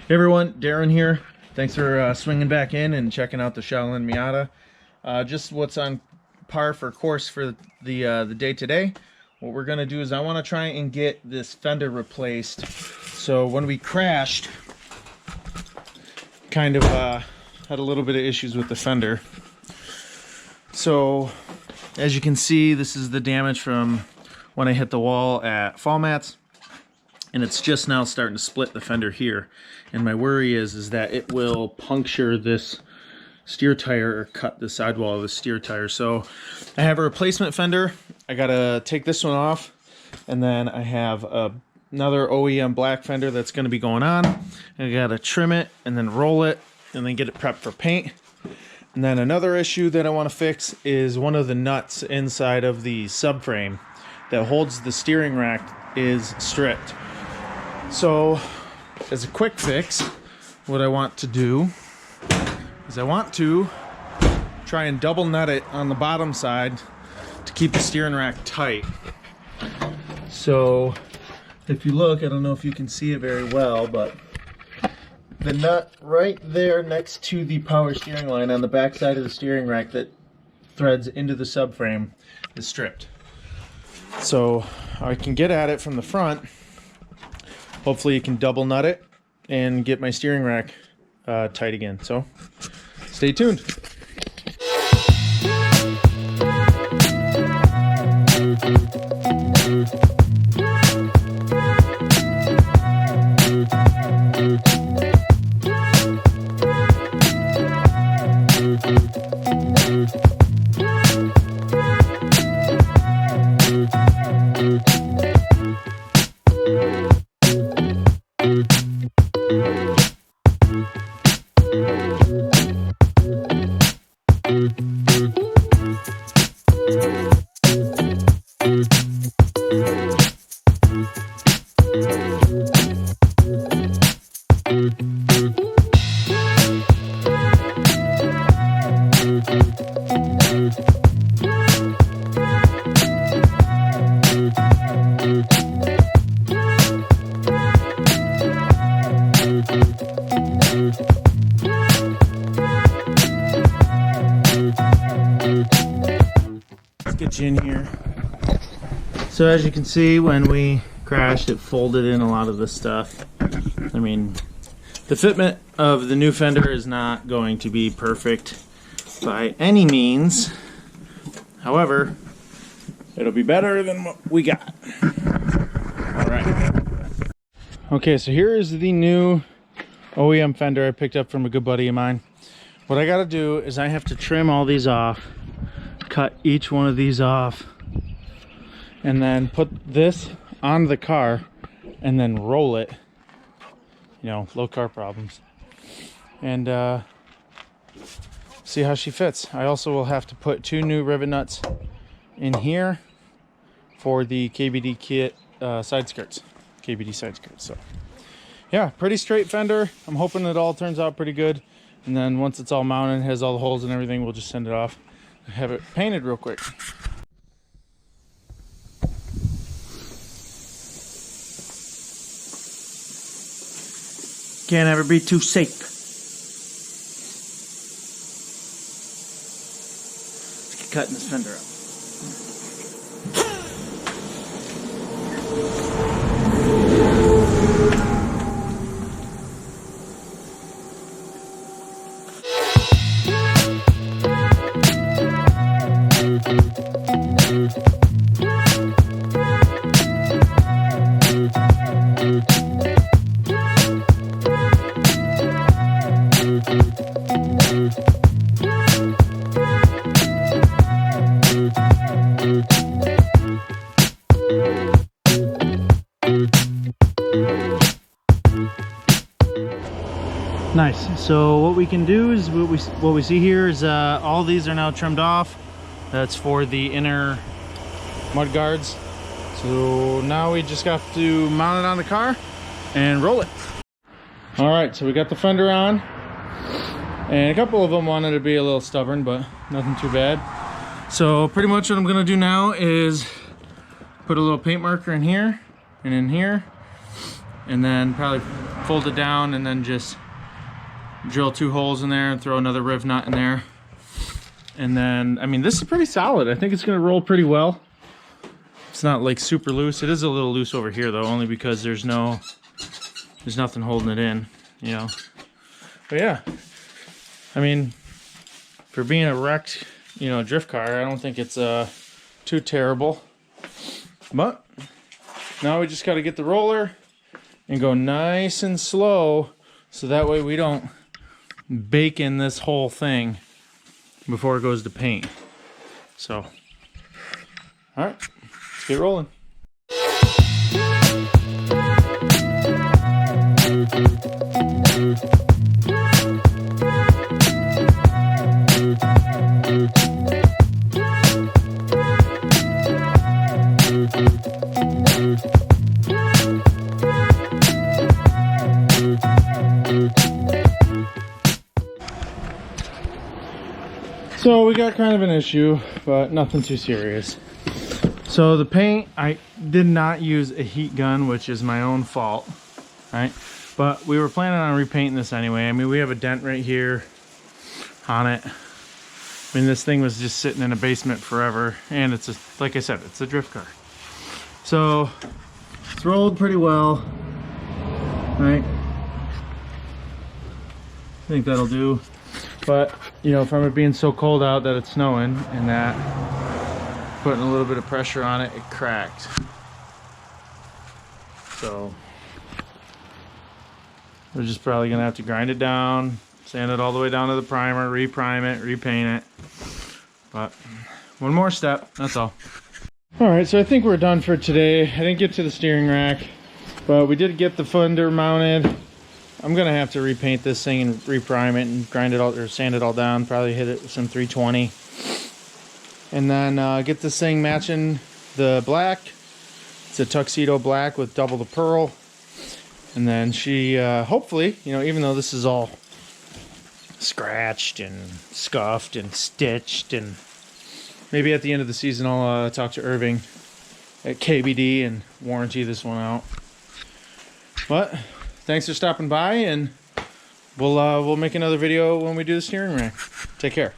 Hey everyone, Darren here. Thanks for swinging back in and checking out the Shaolin Miata. Just what's on par for course for the day today. What we're gonna do is I want to try and get this fender replaced. So when we crashed, kind of had a little bit of issues with the fender. So as you can see, this is the damage from when I hit the wall at Fallmats. And it's just now starting to split the fender here. And my worry is that it will puncture this steer tire or cut the sidewall of the steer tire. So I have a replacement fender. I gotta take this one off. And then I have another OEM black fender that's gonna be going on. I gotta trim it and then roll it and then get it prepped for paint. And then another issue that I wanna fix is one of the nuts inside of the subframe that holds the steering rack is stripped. So, as a quick fix, what I want to do is I want to try and double nut it on the bottom side to keep the steering rack tight. So, if you look, I don't know if you can see it very well, but the nut right there next to the power steering line on the back side of the steering rack that threads into the subframe is stripped. So, I can get at it from the front. Hopefully you can double nut it and get my steering rack tight again. So stay tuned. Let's get you in here. So as you can see, when we crashed, it folded in a lot of the stuff. I mean, the fitment of the new fender is not going to be perfect by any means. However, it'll be better than what we got. All right. Okay, so here is the new OEM fender I picked up from a good buddy of mine. What I gotta do is I have to trim all these off, cut each one of these off, and then put this on the car and then roll it. You know, low car problems. And see how she fits. I also will have to put 2 new rivet nuts in here for the KBD kit side skirts. KBD side skirts. So yeah, pretty straight fender. I'm hoping it all turns out pretty good. And then once it's all mounted, has all the holes and everything, we'll just send it off and have it painted real quick. Can't ever be too safe. Let's get cutting this fender up. Nice. So what we can do is what we see here is all these are now trimmed off. That's for the inner mud guards. So now we just got to mount it on the car and roll it. All right, so we got the fender on, and a couple of them wanted to be a little stubborn, but nothing too bad. So pretty much what I'm gonna do now is put a little paint marker in here and in here, and then probably fold it down and then just drill 2 holes in there and throw another riv nut in there. And then, I mean, this is pretty solid. I think it's gonna roll pretty well. It's not like super loose. It is a little loose over here though, only because there's nothing holding it in, you know. But yeah, I mean, for being a wrecked, you know, drift car, I don't think it's too terrible. But now we just got to get the roller and go nice and slow, so that way we don't bake in this whole thing before it goes to paint. So, all right, let's get rolling. So we got kind of an issue, but nothing too serious. So the paint, I did not use a heat gun, which is my own fault, right? But we were planning on repainting this anyway. I mean, we have a dent right here on it. I mean, this thing was just sitting in a basement forever, and it's a, like I said, it's a drift car. So it's rolled pretty well, right? I think that'll do. But, you know, from it being so cold out that it's snowing and that, putting a little bit of pressure on it, it cracked. So we're just probably gonna have to grind it down, sand it all the way down to the primer, reprime it, repaint it. But one more step, that's all. All right, so I think we're done for today. I didn't get to the steering rack, but we did get the fender mounted. I'm gonna have to repaint this thing and reprime it and grind it all, or sand it all down, probably hit it with some 320. And then get this thing matching the black. It's a tuxedo black with double the pearl. And then she, hopefully, you know, even though this is all scratched and scuffed and stitched, and maybe at the end of the season I'll talk to Irving at KBD and warranty this one out. But thanks for stopping by, and we'll make another video when we do the steering rack. Take care.